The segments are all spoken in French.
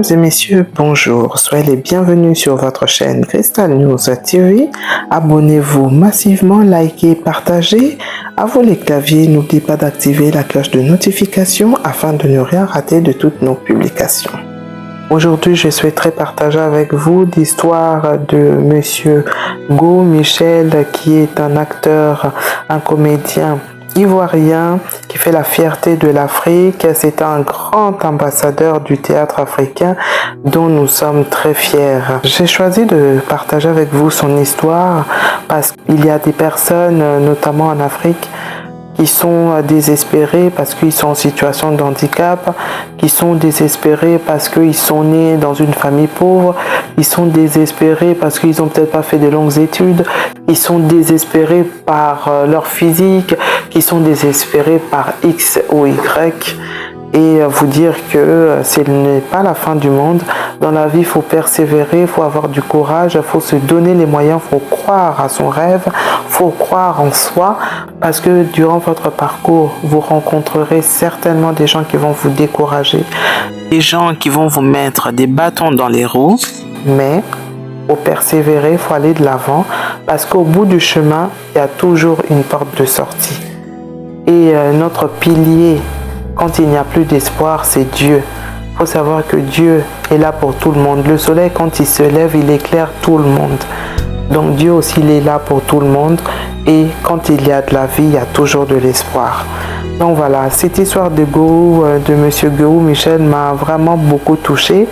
Mesdames et messieurs, bonjour. Soyez les bienvenus sur votre chaîne Crystal News TV. Abonnez-vous massivement, likez, partagez. À vous les claviers, n'oubliez pas d'activer la cloche de notification afin de ne rien rater de toutes nos publications. Aujourd'hui, je souhaiterais partager avec vous l'histoire de Monsieur Go Michel, qui est un acteur, un comédien ivoirien qui fait la fierté de l'Afrique. C'est un grand ambassadeur du théâtre africain dont nous sommes très fiers. J'ai choisi de partager avec vous son histoire parce qu'il y a des personnes, notamment en Afrique, qui sont désespérés parce qu'ils sont en situation de handicap, qui sont désespérés parce qu'ils sont nés dans une famille pauvre, ils sont désespérés parce qu'ils n'ont peut-être pas fait de longues études, ils sont désespérés par leur physique, qui sont désespérés par X ou Y. Et vous dire que ce n'est pas la fin du monde. Dans la vie, il faut persévérer, il faut avoir du courage, il faut se donner les moyens, il faut croire à son rêve, il faut croire en soi, parce que durant votre parcours, vous rencontrerez certainement des gens qui vont vous décourager, des gens qui vont vous mettre des bâtons dans les roues, mais il faut persévérer, il faut aller de l'avant, parce qu'au bout du chemin, il y a toujours une porte de sortie. Et notre pilier, quand il n'y a plus d'espoir, c'est Dieu. Il faut savoir que Dieu est là pour tout le monde. Le soleil, quand il se lève, il éclaire tout le monde. Donc Dieu aussi, il est là pour tout le monde. Et quand il y a de la vie, il y a toujours de l'espoir. Donc voilà, cette histoire de Monsieur Go Michel m'a vraiment beaucoup touchée.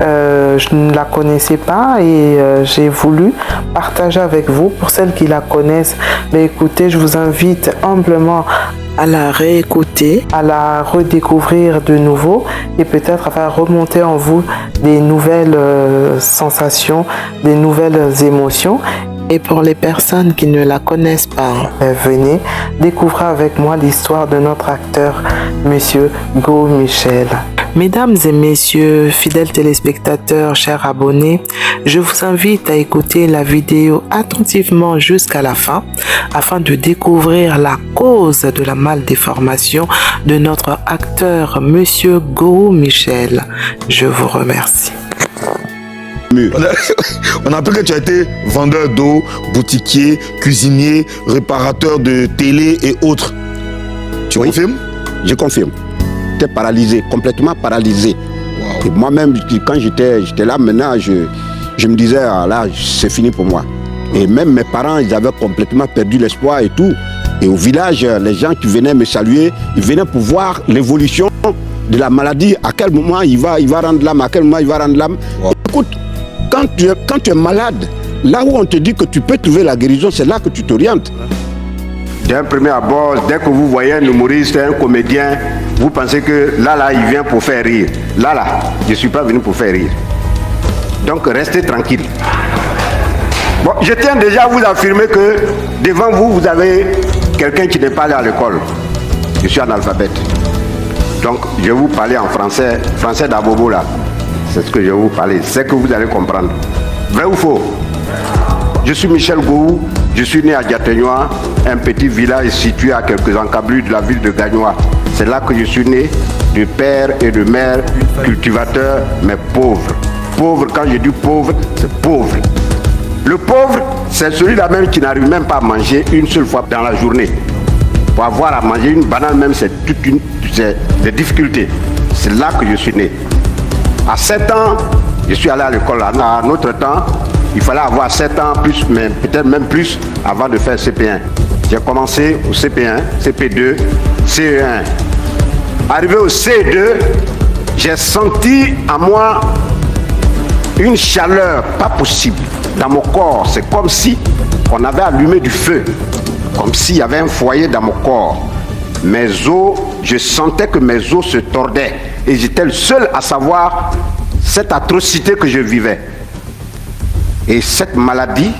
Je ne la connaissais pas et j'ai voulu partager avec vous. Pour celles qui la connaissent, mais écoutez, je vous invite humblement à la réécouter, à la redécouvrir de nouveau et peut-être à faire remonter en vous des nouvelles sensations, des nouvelles émotions. Et pour les personnes qui ne la connaissent pas, venez découvrir avec moi l'histoire de notre acteur, Monsieur Go Michel. Mesdames et messieurs, fidèles téléspectateurs, chers abonnés, je vous invite à écouter la vidéo attentivement jusqu'à la fin afin de découvrir la cause de la malformation de notre acteur, Monsieur Go Michel. Je vous remercie. On a appris que tu as été vendeur d'eau, boutiquier, cuisinier, réparateur de télé et autres. Tu confirmes? Je confirme. J'étais paralysé, complètement paralysé. Wow. Et moi-même, quand j'étais là, maintenant, je me disais, ah, là, c'est fini pour moi. Et même mes parents, ils avaient complètement perdu l'espoir et tout. Et au village, les gens qui venaient me saluer, ils venaient pour voir l'évolution de la maladie. À quel moment il va rendre l'âme, à quel moment il va rendre l'âme. Wow. Écoute, quand tu es malade, là où on te dit que tu peux trouver la guérison, c'est là que tu t'orientes. D'un premier abord, dès que vous voyez un humoriste, un comédien, vous pensez que là, il vient pour faire rire. Là, je ne suis pas venu pour faire rire. Donc, restez tranquille. Bon, je tiens déjà à vous affirmer que devant vous, vous avez quelqu'un qui n'est pas allé à l'école. Je suis analphabète. Donc, je vais vous parler en français, français d'Abobo là. C'est ce que je vais vous parler, c'est que vous allez comprendre. Vrai ou faux? Je suis Michel Go, je suis né à Diateignois, un petit village situé à quelques encablures de la ville de Gagnois. C'est là que je suis né, de père et de mère, cultivateurs, mais pauvres. Pauvre, quand je dis pauvre, c'est pauvre. Le pauvre, c'est celui-là même qui n'arrive même pas à manger une seule fois dans la journée. Pour avoir à manger une banane même, c'est des difficultés. C'est là que je suis né. À 7 ans, je suis allé à l'école. À notre temps, il fallait avoir 7 ans, plus, mais peut-être même plus, avant de faire CP1. J'ai commencé au CP1, CP2, CE1. Arrivé au C2, j'ai senti en moi une chaleur pas possible dans mon corps. C'est comme si on avait allumé du feu, comme s'il y avait un foyer dans mon corps. Mes os, je sentais que mes os se tordaient. Et j'étais le seul à savoir cette atrocité que je vivais. Et cette maladie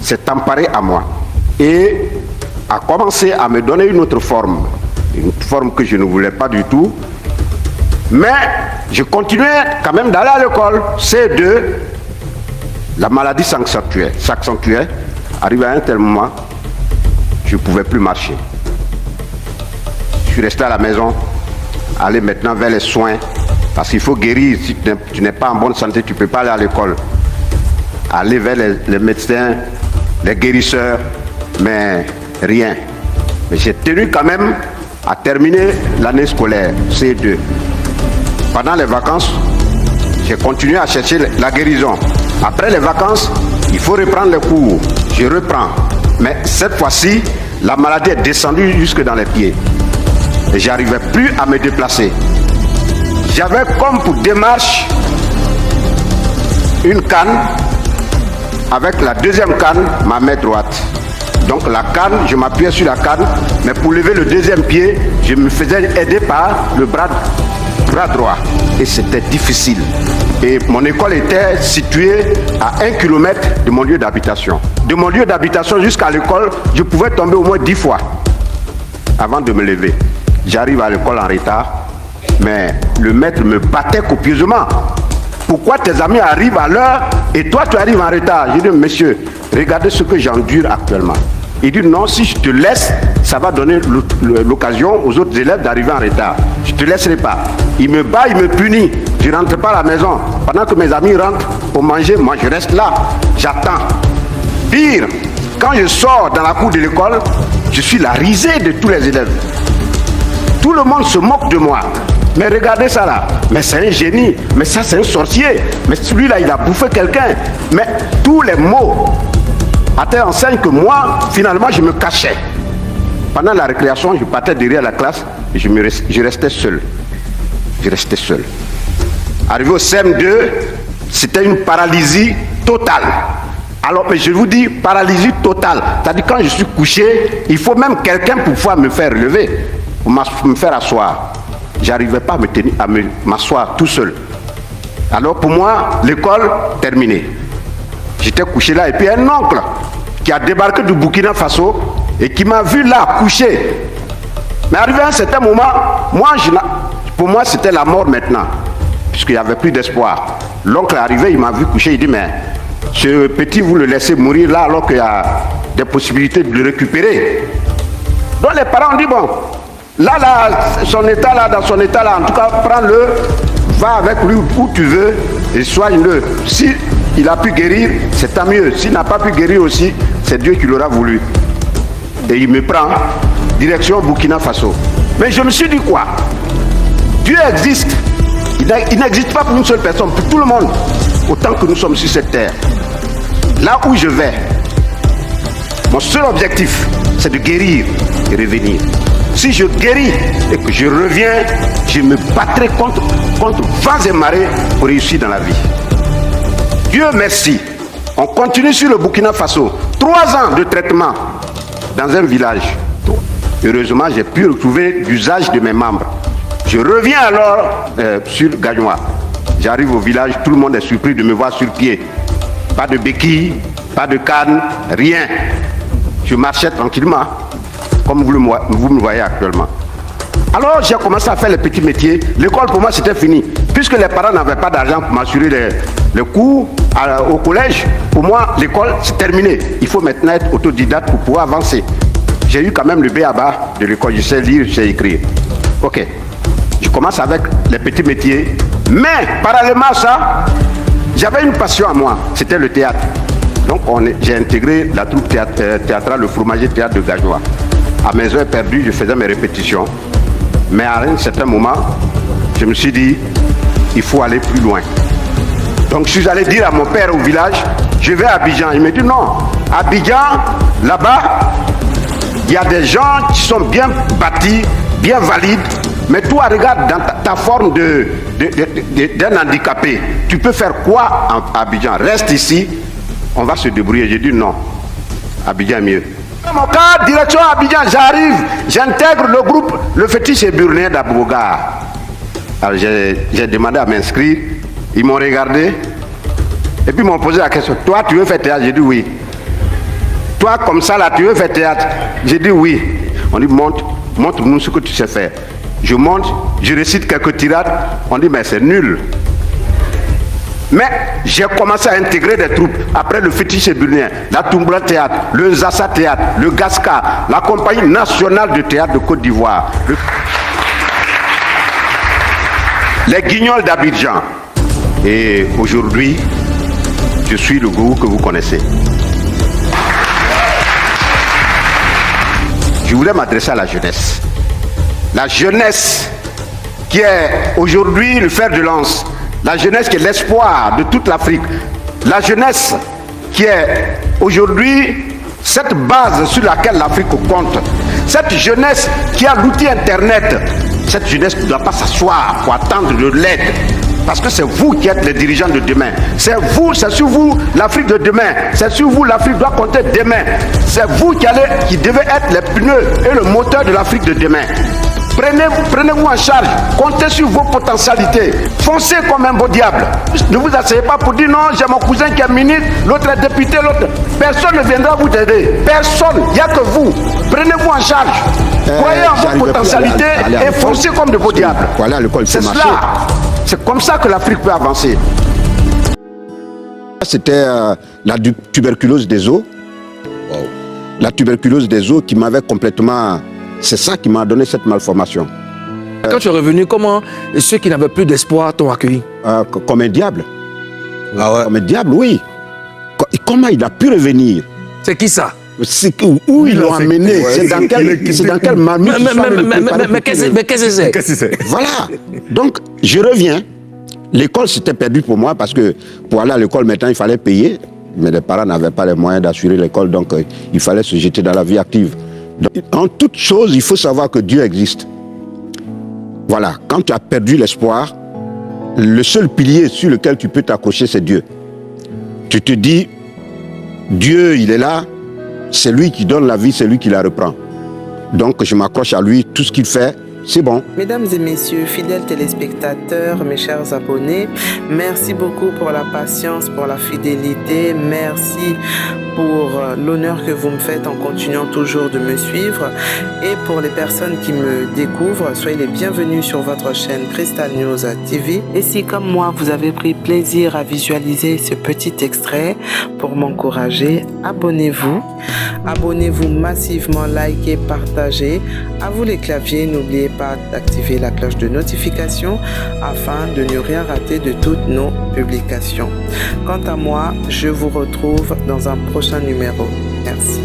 s'est emparée à moi et a commencé à me donner une autre forme. Une forme que je ne voulais pas du tout. Mais je continuais quand même d'aller à l'école. C2, la maladie s'accentuait. Arrivé à un tel moment, je ne pouvais plus marcher. Je suis resté à la maison, aller maintenant vers les soins Parce qu'il faut guérir. Si tu n'es pas en bonne santé, tu ne peux pas aller à l'école. Aller vers les médecins, les guérisseurs, mais rien. Mais j'ai tenu quand même à terminer l'année scolaire, C2. Pendant les vacances, j'ai continué à chercher la guérison. Après les vacances, il faut reprendre les cours. Je reprends. Mais cette fois-ci, la maladie est descendue jusque dans les pieds. Et je n'arrivais plus à me déplacer. J'avais comme pour démarche une canne, avec la deuxième canne, ma main droite. Donc la canne, je m'appuyais sur la canne, mais pour lever le deuxième pied, je me faisais aider par le bras droit. Et c'était difficile. Et mon école était située à 1 km de mon lieu d'habitation. De mon lieu d'habitation jusqu'à l'école, je pouvais tomber au moins 10 fois avant de me lever. J'arrive à l'école en retard, mais le maître me battait copieusement. Pourquoi tes amis arrivent à l'heure et toi tu arrives en retard? Je dis, monsieur, regardez ce que j'endure actuellement. Il dit, non, si je te laisse, ça va donner l'occasion aux autres élèves d'arriver en retard. Je ne te laisserai pas. Il me bat, il me punit. Je ne rentre pas à la maison. Pendant que mes amis rentrent pour manger, moi je reste là, j'attends. Pire, quand je sors dans la cour de l'école, je suis la risée de tous les élèves. Tout le monde se moque de moi. Mais regardez ça là, mais c'est un génie, mais ça c'est un sorcier, mais celui-là il a bouffé quelqu'un. Mais tous les mots à telle enseigne que moi, finalement je me cachais. Pendant la récréation, je partais derrière la classe et je restais seul. Je restais seul. Arrivé au CM2, c'était une paralysie totale. Alors, mais je vous dis, paralysie totale. C'est-à-dire quand je suis couché, il faut même quelqu'un pour pouvoir me faire relever, pour me faire asseoir. J'arrivais pas à m'asseoir tout seul. Alors pour moi, l'école terminée. J'étais couché là et puis un oncle qui a débarqué du Burkina Faso et qui m'a vu là couché. Mais arrivé à un certain moment, pour moi c'était la mort maintenant, puisqu'il n'y avait plus d'espoir. L'oncle est arrivé, il m'a vu couché, il dit, mais ce petit vous le laissez mourir là alors qu'il y a des possibilités de le récupérer. Donc les parents ont dit, bon, là, dans son état là, en tout cas, prends-le, va avec lui où tu veux et soigne-le. Si il a pu guérir, c'est tant mieux. S'il n'a pas pu guérir aussi, c'est Dieu qui l'aura voulu. Et il me prend, direction Burkina Faso. Mais je me suis dit quoi? Dieu existe. Il n'existe pas pour une seule personne, pour tout le monde, autant que nous sommes sur cette terre. Là où je vais, mon seul objectif, c'est de guérir et revenir. Si je guéris et que je reviens, je me battrai contre vents et marées pour réussir dans la vie. Dieu merci. On continue sur le Burkina Faso. 3 ans de traitement dans un village. Heureusement, j'ai pu retrouver l'usage de mes membres. Je reviens alors sur Gagnoa. J'arrive au village, tout le monde est surpris de me voir sur pied. Pas de béquille, pas de canne, rien. Je marchais tranquillement, comme vous me voyez actuellement. Alors j'ai commencé à faire les petits métiers. L'école pour moi c'était fini. Puisque les parents n'avaient pas d'argent pour m'assurer les cours au collège, pour moi l'école c'est terminé. Il faut maintenant être autodidacte pour pouvoir avancer. J'ai eu quand même le B.A.-ba de l'école, je sais lire, je sais écrire. Ok, je commence avec les petits métiers. Mais parallèlement à ça, j'avais une passion à moi, c'était le théâtre. Donc j'ai intégré la troupe théâtrale, le Fromager Théâtre de Gagnoa. À mes heures perdues, je faisais mes répétitions. Mais à un certain moment, je me suis dit, il faut aller plus loin. Donc je suis allé dire à mon père au village, je vais à Abidjan. Il me dit non, Abidjan, là-bas, il y a des gens qui sont bien bâtis, bien valides. Mais toi, regarde dans ta forme d'un handicapé. Tu peux faire quoi à Abidjan? Reste ici, on va se débrouiller. J'ai dit non, Abidjan est mieux. Dans mon cas, direction Abidjan, j'arrive, j'intègre le groupe Le Fétiche et Burnéen d'Abouga. Alors j'ai demandé à m'inscrire, ils m'ont regardé, et puis ils m'ont posé la question, toi tu veux faire théâtre? J'ai dit oui. Toi comme ça là, tu veux faire théâtre? J'ai dit oui. On dit montre-nous ce que tu sais faire. Je monte, je récite quelques tirades, on dit mais c'est nul. Mais j'ai commencé à intégrer des troupes. Après le Fétiche et Burnéen, la Toumbra Théâtre, le Zassa Théâtre, le Gasca, la Compagnie Nationale de Théâtre de Côte d'Ivoire. les Guignols d'Abidjan. Et aujourd'hui, je suis le gourou que vous connaissez. Je voulais m'adresser à la jeunesse. La jeunesse qui est aujourd'hui le fer de lance. La jeunesse qui est l'espoir de toute l'Afrique. La jeunesse qui est aujourd'hui cette base sur laquelle l'Afrique compte. Cette jeunesse qui a l'outil Internet. Cette jeunesse ne doit pas s'asseoir pour attendre de l'aide. Parce que c'est vous qui êtes les dirigeants de demain. C'est vous, c'est sur vous l'Afrique de demain. C'est sur vous l'Afrique doit compter demain. C'est vous qui devez être les pneus et le moteur de l'Afrique de demain. Prenez-vous en charge, comptez sur vos potentialités, foncez comme un beau diable. Ne vous asseyez pas pour dire non, j'ai mon cousin qui est ministre, l'autre est député, l'autre. Personne ne viendra vous aider. Personne, il n'y a que vous. Prenez-vous en charge. Croyez en vos potentialités et foncez comme de beaux diables. Voilà, c'est cela. C'est comme ça que l'Afrique peut avancer. C'était la tuberculose des os. Wow. La tuberculose des os qui m'avait complètement... C'est ça qui m'a donné cette malformation. Quand tu es revenu, comment ceux qui n'avaient plus d'espoir t'ont accueilli? Comme un diable. Ah ouais. Comme un diable, oui. Comment il a pu revenir? C'est qui ça? Où ils l'ont amené? Ouais, c'est dans quel marmite? Mais qu'est-ce que c'est? Voilà. Donc, je reviens. L'école, c'était perdu pour moi parce que pour aller à l'école, maintenant, il fallait payer. Mais les parents n'avaient pas les moyens d'assurer l'école, donc il fallait se jeter dans la vie active. Donc, en toute chose, il faut savoir que Dieu existe. Voilà, quand tu as perdu l'espoir, le seul pilier sur lequel tu peux t'accrocher, c'est Dieu. Tu te dis, Dieu, il est là, c'est lui qui donne la vie, c'est lui qui la reprend. Donc je m'accroche à lui, tout ce qu'il fait, c'est bon. Mesdames et messieurs, fidèles téléspectateurs, mes chers abonnés, merci beaucoup pour la patience, pour la fidélité. Merci pour l'honneur que vous me faites en continuant toujours de me suivre. Et pour les personnes qui me découvrent, soyez les bienvenus sur votre chaîne Crystal News TV. Et si, comme moi, vous avez pris plaisir à visualiser ce petit extrait, pour m'encourager, abonnez-vous. Abonnez-vous massivement, likez, partagez. À vous les claviers, n'oubliez pas d'activer la cloche de notification afin de ne rien rater de toutes nos publications. Quant à moi, je vous retrouve dans un prochain numéro. Merci.